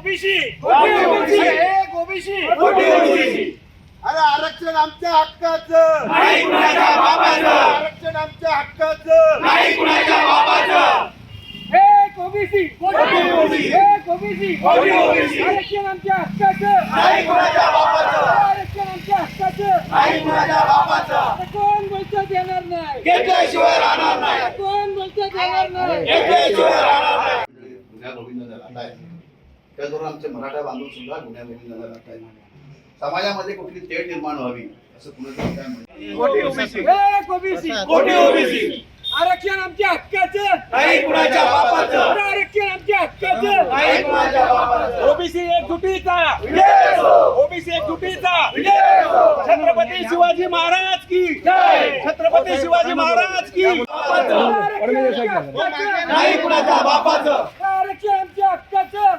OBC एक OBC अरे आरक्षण आमच्या हक्काचं नाही कुणाच्या बापाचं आरक्षण आमच्या हक्काचं नाही कुणाच्या बापाचं एक ओबीसी एक ओबीसी आरक्षण आमच्या हक्काचं नाही कुणाच्या बापाचं आरक्षण आमच्या हक्काचं नाही कुणाच्या बापाचं आता कोण बोलतं देणार नाही घेतल्याशिवाय राहणार नाही कोण बोलतं देणार नाही घेतल्याशिवाय राहणार नाही गुन्ह्या गोविंदाला लाट आहे त्याचबरोबर आमचे मराठा बांधव सुद्धा गुन्ह्या गोविंदाला लाट आहे समाजामध्ये कुठली तेढ निर्माण व्हावी असं कुणाचं काय म्हणतं एक ओबीसी कोटी ओबीसी आरक्षण आमच्या हक्काचं नाही कुणाच्या बापाचं आरक्षण आमच्या हक्काचं नाही कुणाच्या बापाचं ओबीसी एकजुटीचा विजय असो ओबीसी एकजुटीचा विजय असो छत्रपती शिवाजी महाराज की जय छत्रपती शिवाजी महाराज की बापाचं आरक्षण आमच्या हक्काचं नाही कुणाच्या बापाचं आरक्षण आमच्या हक्काचं